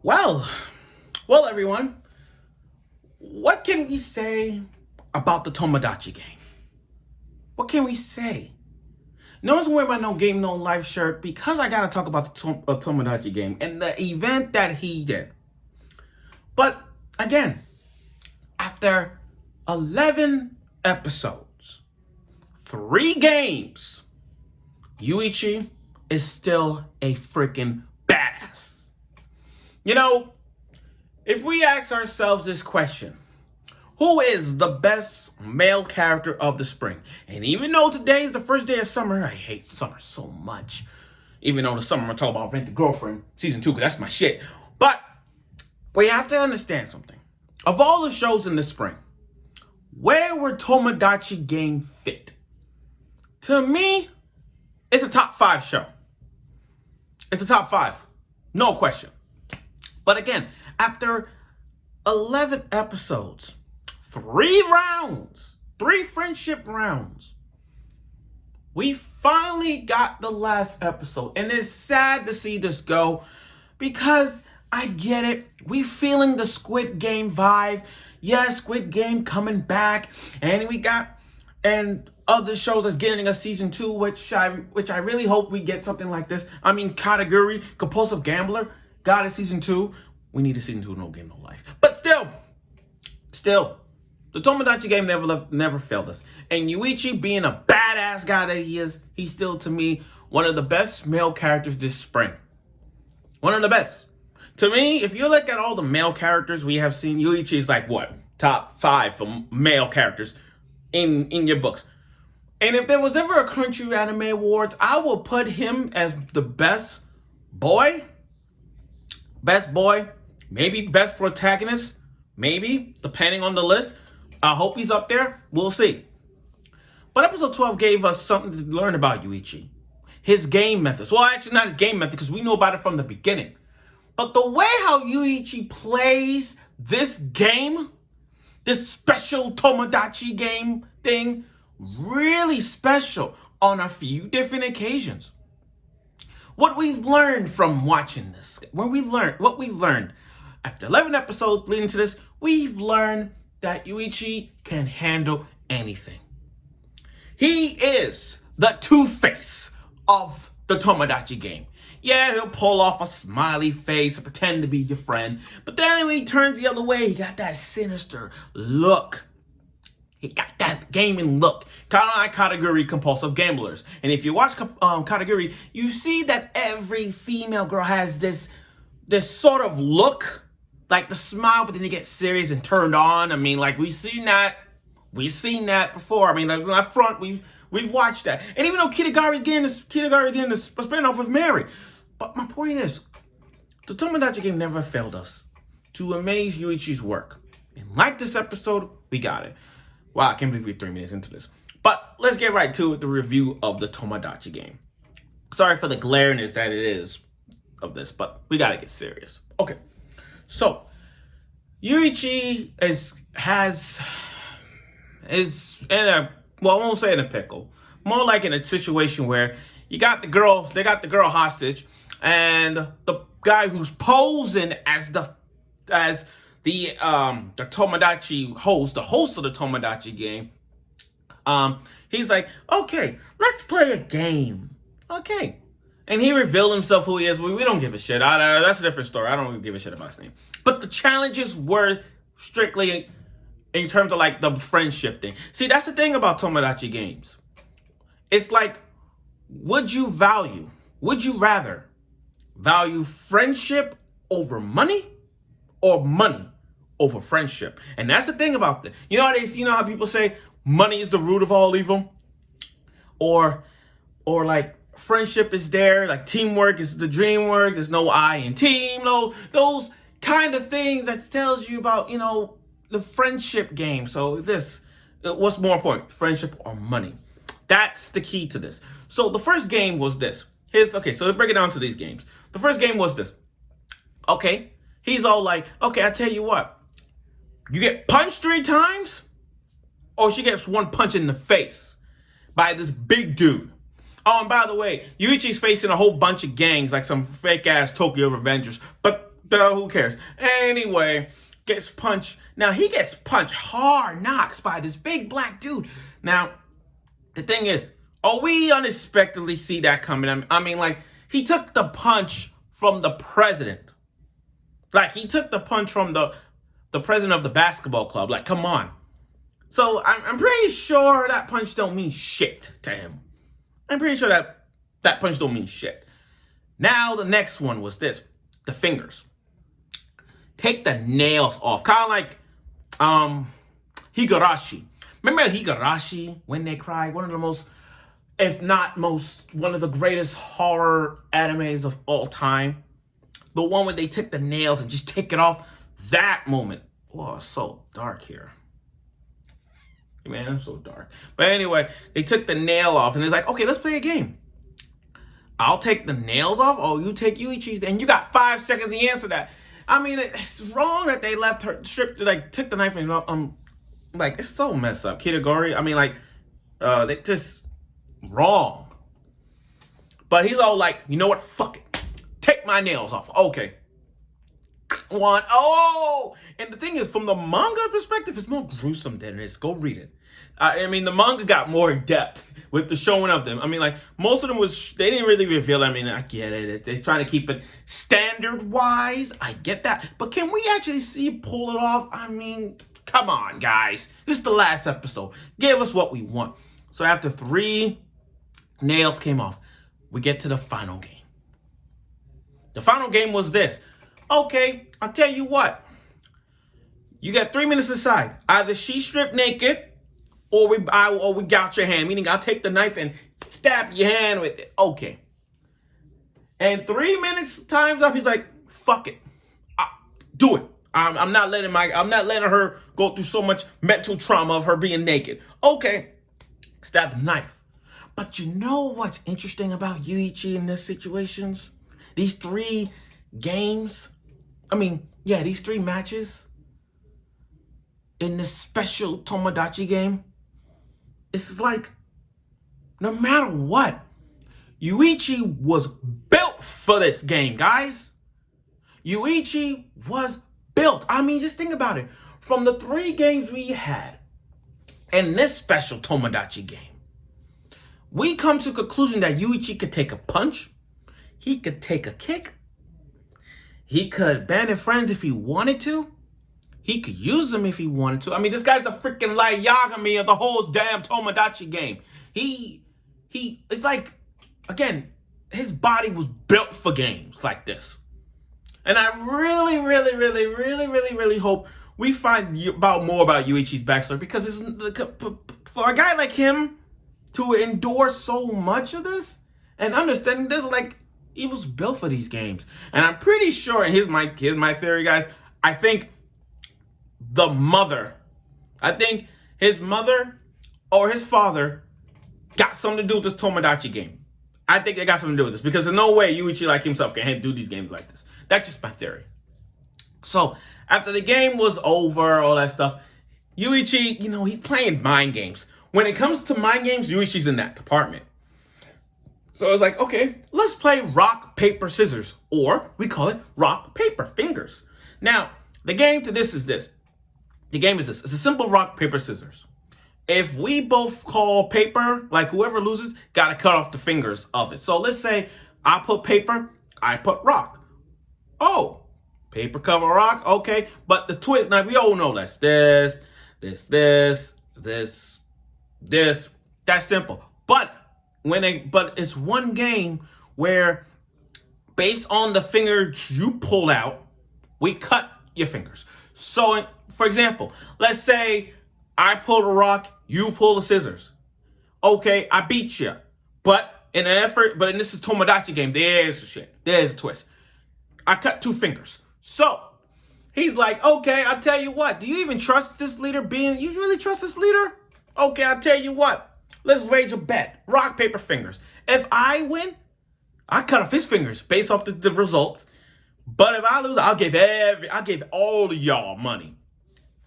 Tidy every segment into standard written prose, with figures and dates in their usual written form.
Well, well, everyone, what can we say about the Tomodachi game? What can we say? No one's wearing my No Game No Life shirt because I gotta talk about the Tomodachi game and the event that he did. But again, after 11 episodes, 3 games, Yuichi is still a freaking badass. You know, if we ask ourselves this question, who is the best male character of the spring? And even though today is the first day of summer, I hate summer so much. Even though the summer I'm talking about Rent a Girlfriend season 2, because that's my shit. But we have to understand something. Of all the shows in the spring, where would Tomodachi game fit? To me, it's a top 5 show. It's a top 5. No question. But again, after 11 episodes, 3 rounds, 3 friendship rounds, we finally got the last episode. And it's sad to see this go because I get it. We feeling the Squid Game vibe. Yes, Squid Game coming back. And we got other shows that's getting a season 2, which I really hope we get something like this. I mean, Kataguri, Compulsive Gambler, got a season 2. We need a season 2, No Game No Life. But still, the Tomodachi game never failed us. And Yuichi, being a badass guy that he is, he's still, to me, one of the best male characters this spring. One of the best. To me, if you look at all the male characters we have seen, Yuichi is like, what? Top 5 for male characters in your books. And if there was ever a Country Anime Awards, I will put him as the best boy. Best boy. Maybe best protagonist. Maybe, depending on the list. I hope he's up there. We'll see. But episode 12 gave us something to learn about Yuichi. His game methods. Well, actually not his game method because we knew about it from the beginning. But the way how Yuichi plays this game, this special Tomodachi game thing, really special on a few different occasions. What we've learned from watching this, what we've learned after 11 episodes leading to this, we've learned that Yuichi can handle anything. He is the Two-Face of the Tomodachi game. Yeah, he'll pull off a smiley face and pretend to be your friend. But then when he turns the other way, he got that sinister look. He got that gaming look. Kind of like Kataguri Compulsive Gamblers. And if you watch Kataguri, you see that every female girl has this sort of look. Like the smile, but then you get serious and turned on. I mean, like we've seen that before. I mean, like up front, we've watched that. And even though Kitagari's getting this spinoff with Mary. But my point is, the Tomodachi game never failed us to amaze Yuichi's work. And like this episode, we got it. Wow, I can't believe we're 3 minutes into this. But let's get right to it, the review of the Tomodachi game. Sorry for the glareness that it is of this, but we gotta get serious. Okay. So, Yuichi is in a, well, I won't say in a pickle, more like in a situation where they got the girl hostage, and the guy who's posing as the Tomodachi host, the host of the Tomodachi game, he's like, okay, let's play a game. Okay. And he revealed himself who he is. We don't give a shit. That's a different story. I don't even give a shit about his name. But the challenges were strictly in terms of like the friendship thing. See, that's the thing about Tomodachi games. It's like, would you rather value friendship over money or money over friendship? And that's the thing about it. You know how people say money is the root of all evil? Or like, friendship is there, like teamwork is the dream work. There's no I in team. No, those kind of things that tells you about, the friendship game. So what's more important, friendship or money? That's the key to this. So the first game was this. So let's break it down to these games. The first game was this. Okay, he's all like, okay, I tell you what, you get punched 3 times, or she gets 1 punch in the face by this big dude. Oh, and by the way, Yuichi's facing a whole bunch of gangs, like some fake-ass Tokyo Revengers. But Who cares? Anyway, gets punched. Now, he gets punched hard knocks by this big black dude. Now, the thing is, we unexpectedly see that coming. I mean, like, he took the punch from the president. Like, he took the punch from the president of the basketball club. Like, come on. So, I'm pretty sure that punch don't mean shit to him. I'm pretty sure that punch don't mean shit. Now, the next one was this. The fingers. Take the nails off. Kind of like Higurashi. Remember Higurashi, When They Cry? One of the most, if not most, one of the greatest horror animes of all time. The one where they take the nails and just take it off. That moment. Oh, it's so dark here. Man, I'm so dark. But anyway, they took the nail off and it's like, okay, let's play a game. I'll take the nails off. Oh, you take Yuichi's. And you got 5 seconds to answer that. I mean, it's wrong that they left her stripped, like, took the knife and, like, it's so messed up. Kitagori, I mean, like, they just wrong. But he's all like, you know what? Fuck it. Take my nails off. Okay. One. Oh! And the thing is, from the manga perspective, it's more gruesome than it is. Go read it. I mean, the manga got more in depth with the showing of them. I mean, like, most of them they didn't really reveal. I mean, I get it. They're trying to keep it standard-wise. I get that. But can we actually see pull it off? I mean, come on, guys. This is the last episode. Give us what we want. So after 3 nails came off, we get to the final game. The final game was this. Okay, I'll tell you what. You got 3 minutes aside. Either she stripped naked, or we got your hand. Meaning, I'll take the knife and stab your hand with it. Okay. And 3 minutes time's up. He's like, "Fuck it, do it. I'm not letting her go through so much mental trauma of her being naked." Okay. Stab the knife. But you know what's interesting about Yuichi in these situations? These 3 games. I mean, yeah, these 3 matches in this special Tomodachi game. It's like, no matter what, Yuichi was built for this game, guys. Yuichi was built. I mean, just think about it. From the 3 games we had in this special Tomodachi game, we come to the conclusion that Yuichi could take a punch, he could take a kick, he could abandon friends if he wanted to, he could use them if he wanted to. I mean, this guy's the freaking Light Yagami of the whole damn Tomodachi game. It's like, again, his body was built for games like this. And I really hope we find more about Yuichi's backstory, because for a guy like him to endure so much of this and understanding this, like, he was built for these games. And I'm pretty sure, and here's my theory, guys. I think his mother or his father got something to do with this Tomodachi game. I think they got something to do with this, because there's no way Yuichi like himself can do these games like this. That's just my theory. So after the game was over, all that stuff, Yuichi, he's playing mind games. When it comes to mind games, Yuichi's in that department. So I was like, okay, let's play rock, paper, scissors. Or we call it rock, paper, fingers. Now, the game to this is this. The game is this. It's a simple rock, paper, scissors. If we both call paper, like whoever loses, got to cut off the fingers of it. So let's say I put paper, I put rock. Oh, paper cover rock, okay. But the twist, now we all know that's this. That's simple. But it's one game where, based on the fingers you pull out, we cut your fingers. So, for example, let's say I pull the rock, you pull the scissors. Okay, I beat you. But in this is Tomodachi game, there's the shit. There's a twist. I cut 2 fingers. So, he's like, okay, I'll tell you what. Do you even trust this leader you really trust this leader? Okay, I'll tell you what. Let's wage a bet. Rock, paper, fingers. If I win, I cut off his fingers based off the results. But if I lose, I'll give all of y'all money.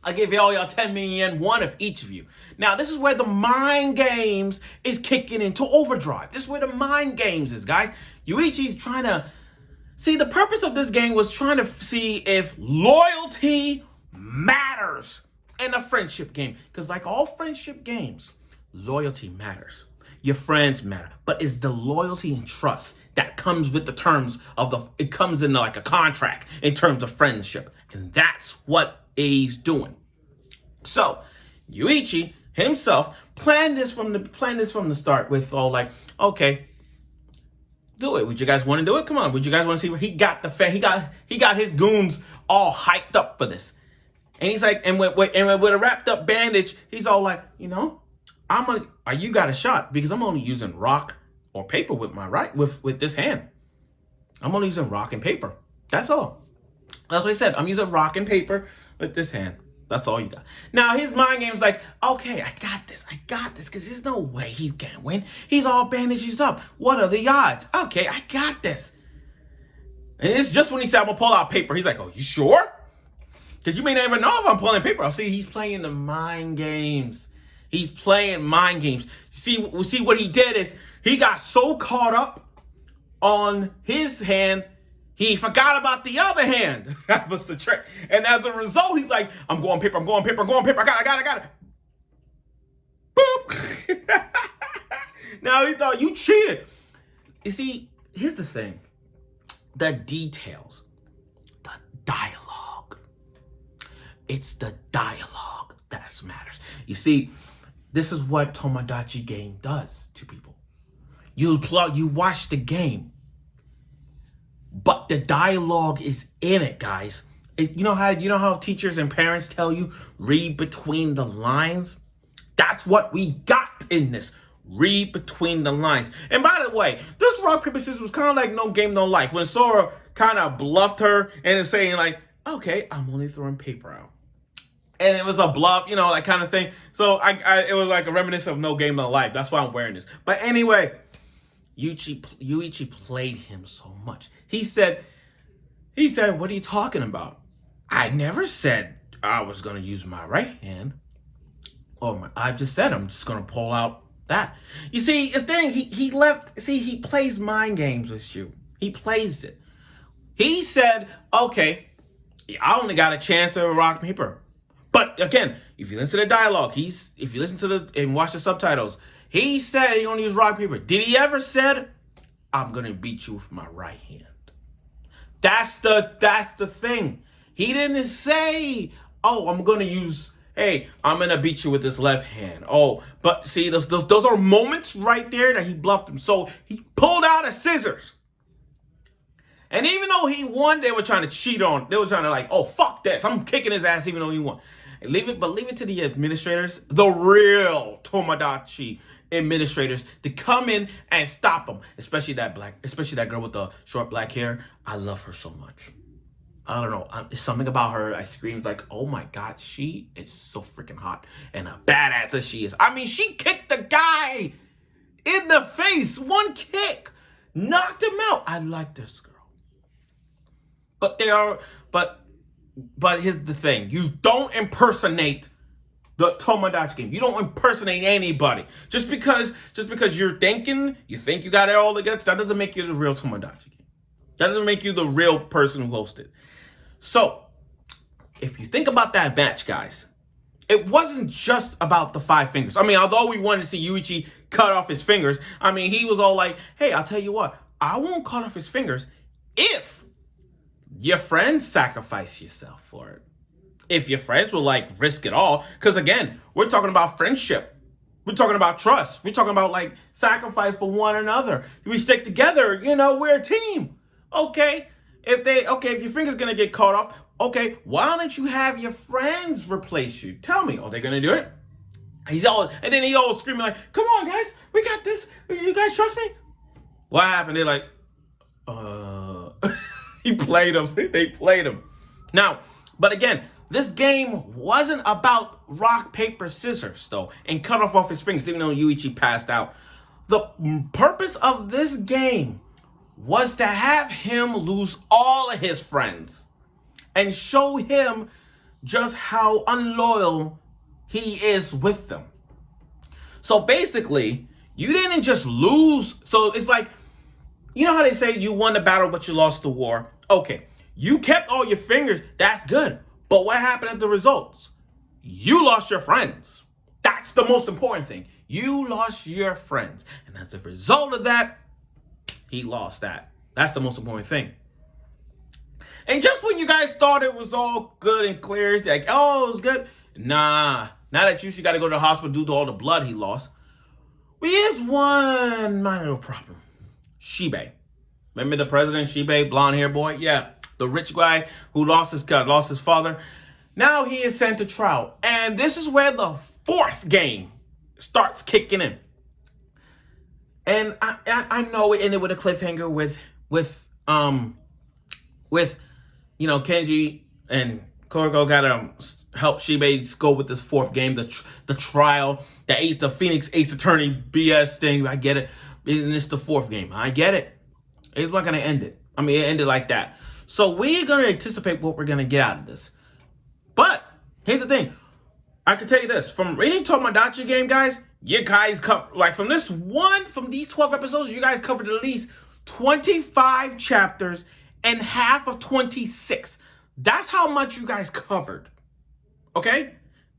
I'll give all y'all 10 million yen, one of each of you. Now, this is where the mind games is kicking into overdrive. This is where the mind games is, guys. Yuichi's trying to See, the purpose of this game was trying to see if loyalty matters in a friendship game. Because like all friendship games, loyalty matters. Your friends matter. But it's the loyalty and trust that comes with the terms of it comes in like a contract in terms of friendship. And that's what he's doing. So, Yuichi himself planned this from the start with all like, okay, do it. Would you guys want to do it? Come on. Would you guys want to see where he got he got his goons all hyped up for this. And he's like, and with a wrapped up bandage, he's all like, you got a shot because I'm only using rock or paper with with this hand. I'm only using rock and paper. That's all. That's what he said. I'm using rock and paper with this hand. That's all you got. Now, his mind game's like, okay, I got this, because there's no way he can win. He's all bandages up. What are the odds? Okay, I got this. And it's just when he said, I'm going to pull out paper, he's like, oh, you sure? Because you may not even know if I'm pulling paper. I'll see, he's playing the mind games. He's playing mind games. See what he did is, he got so caught up on his hand, he forgot about the other hand. That was the trick. And as a result, he's like, I'm going paper. I got it. Boop. Now he thought you cheated. You see, here's the thing. The details. The dialogue. It's the dialogue that matters. You see, this is what Tomodachi game does to people. You watch the game, but the dialogue is in it, guys. You know how teachers and parents tell you read between the lines? That's what we got in this. Read between the lines. And by the way, this rock paper scissors was kind of like No Game No Life when Sora kind of bluffed her and is saying like, okay, I'm only throwing paper out. And it was a bluff, that kind of thing. So it was like a reminiscence of No Game No Life. That's why I'm wearing this. But anyway, Yuichi played him so much. He said, what are you talking about? I never said I was going to use my right hand. I just said I'm just going to pull out that. You see, the thing, he plays mind games with you. He plays it. He said, okay, I only got a chance at rock, paper. But again, if you listen to the dialogue, if you listen to and watch the subtitles, he said he only used rock, paper. Did he ever said, I'm going to beat you with my right hand? That's the thing. He didn't say, I'm going to beat you with this left hand. But see, those are moments right there that he bluffed him. So he pulled out a scissors. And even though he won, they were trying to cheat on. They were trying to like, fuck this. I'm kicking his ass even though he won. Leave it to the administrators, the real Tomodachi administrators, to come in and stop him. Especially that girl with the short black hair. I love her so much. I don't know. It's something about her. I screamed like, oh my God, she is so freaking hot and a badass as she is. I mean, she kicked the guy in the face. One kick knocked him out. I like this girl. But here's the thing. You don't impersonate the Tomodachi game. You don't impersonate anybody. Just because you think you got it all together, that doesn't make you the real Tomodachi game. That doesn't make you the real person who hosted. So, if you think about that match, guys, it wasn't just about the 5 fingers. I mean, although we wanted to see Yuichi cut off his fingers, I mean, he was all like, hey, I'll tell you what, I won't cut off his fingers if your friends sacrifice yourself for it. If your friends will like risk it all. Because again, we're talking about friendship. We're talking about trust. We're talking about like sacrifice for one another. We stick together, we're a team. Okay. If your finger's gonna get cut off, okay, why don't you have your friends replace you? Tell me, are they gonna do it? And then he all screaming like, come on guys, we got this. You guys trust me? What happened? They're like, he played him. They played him. Now, but again, this game wasn't about rock, paper, scissors, though, and cut off his fingers, even though Yuichi passed out. The purpose of this game was to have him lose all of his friends and show him just how unloyal he is with them. So basically, you didn't just lose. So it's like, You know how they say you won the battle, but you lost the war? Okay, you kept all your fingers. That's good. But what happened at the results? You lost your friends. That's the most important thing. You lost your friends. And as a result of that, he lost that. That's the most important thing. And just when you guys thought it was all good and clear, like, oh, it was good. Nah. Now that Yuichi got to go to the hospital due to all the blood he lost, well, here's one minor little problem. Shibei. Remember the president, Shibei, blonde hair boy? Yeah, the rich guy who lost his father. Now he is sent to trial. And this is where the fourth game starts kicking in. And I know it ended with a cliffhanger with Kenji and Kuroki gotta help Shibei go with this fourth game, the trial, the Phoenix Ace Attorney BS thing. I get it. And it's the fourth game. I get it. It's not gonna end it. I mean, it ended like that. So we're gonna anticipate what we're gonna get out of this. But here's the thing. I can tell you this. From reading Tomodachi game, guys, you guys covered, like from these 12 episodes, you guys covered at least 25 chapters and half of 26. That's how much you guys covered. Okay?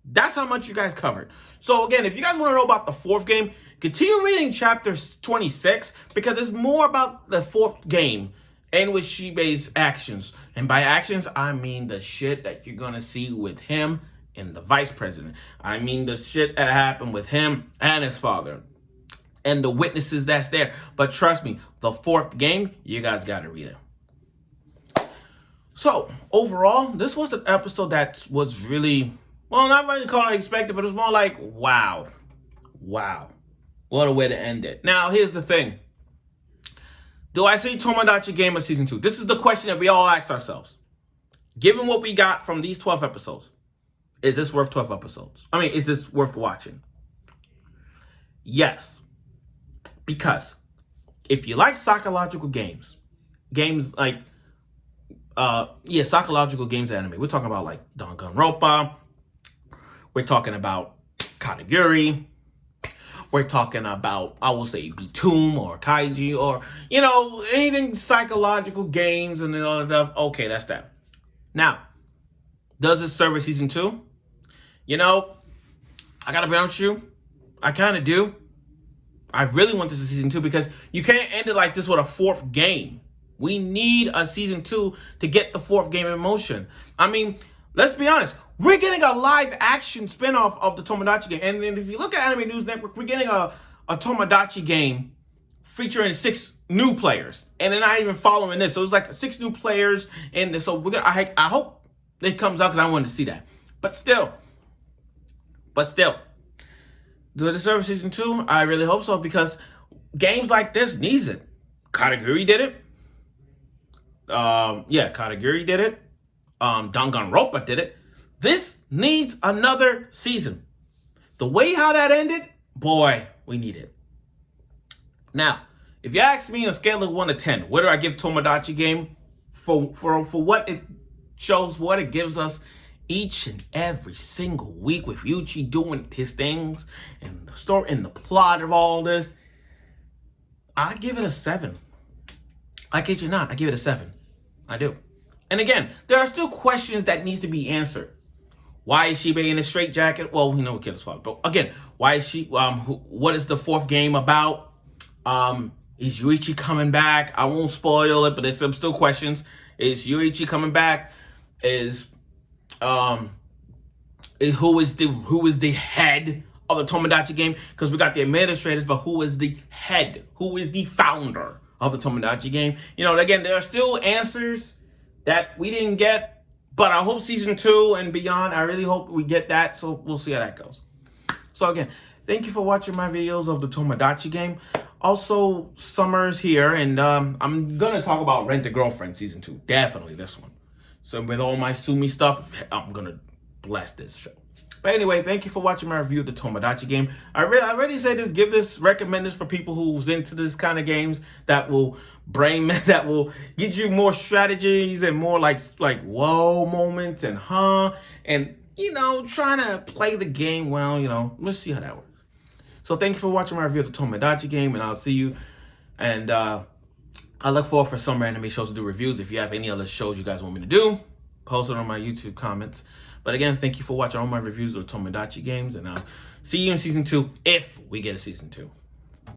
That's how much you guys covered. So again, if you guys want to know about the fourth game, continue reading chapter 26 because it's more about the fourth game and with Shibei's actions. And by actions, I mean the shit that you're going to see with him and the vice president. I mean the shit that happened with him and his father and the witnesses that's there. But trust me, the fourth game, you guys got to read it. So overall, this was an episode that was really, well, not really called unexpected, but it was more like, wow. What a way to end it. Now, here's the thing. Do I see Tomodachi Game of Season 2? This is the question that we all ask ourselves. Given what we got from these 12 episodes, is this worth 12 episodes? I mean, is this worth watching? Yes. Because if you like psychological games like, psychological games anime. We're talking about like Danganronpa. We're talking about Kataguri. We're talking about, I will say, Bitum or Kaiji or, anything psychological games and all that stuff. Okay, that's that. Now, does this serve a season 2? I gotta be honest with you. I kind of do. I really want this as season 2 because you can't end it like this with a fourth game. We need a season 2 to get the fourth game in motion. I mean, let's be honest. We're getting a live action spinoff of the Tomodachi game. And if you look at Anime News Network, we're getting a Tomodachi game featuring 6 new players. And they're not even following this. So it's like 6 new players in this. So I hope it comes out because I wanted to see that. But still. Do it deserve season 2? I really hope so because games like this needs it. Kataguri did it. Kataguri did it. Danganronpa did it. This needs another season. The way how that ended, boy, we need it. Now, if you ask me on a scale of 1 to 10, what do I give Tomodachi game for what it shows, what it gives us each and every single week with Yuichi doing his things and the story and the plot of all this? I give it a 7. I kid you not, I give it a 7. I do. And again, there are still questions that needs to be answered. Why is Shibei in a straitjacket? Well, we know what killed his father. But again, why is she? What is the fourth game about? Is Yuichi coming back? I won't spoil it, but there's some still questions. Is Yuichi coming back? Who is the head of the Tomodachi game? Because we got the administrators, but who is the head? Who is the founder of the Tomodachi game? Again, there are still answers that we didn't get. But I hope season 2 and beyond, I really hope we get that. So we'll see how that goes. So again, thank you for watching my videos of the Tomodachi game. Also, summer's here, and I'm going to talk about Rent a Girlfriend season 2. Definitely this one. So with all my Sumi stuff, I'm going to bless this show. But anyway, thank you for watching my review of the Tomodachi game. I already said this, recommend this for people who's into this kind of games that will that will get you more strategies and more like whoa moments and and trying to play the game well, let's see how that works. So thank you for watching my review of the Tomodachi game, and I'll see you and I look forward for some anime shows to do reviews. If you have any other shows you guys want me to do, post it on my YouTube comments. But again, thank you for watching all my reviews of Tomodachi games, and I'll see you in season 2 if we get a season 2.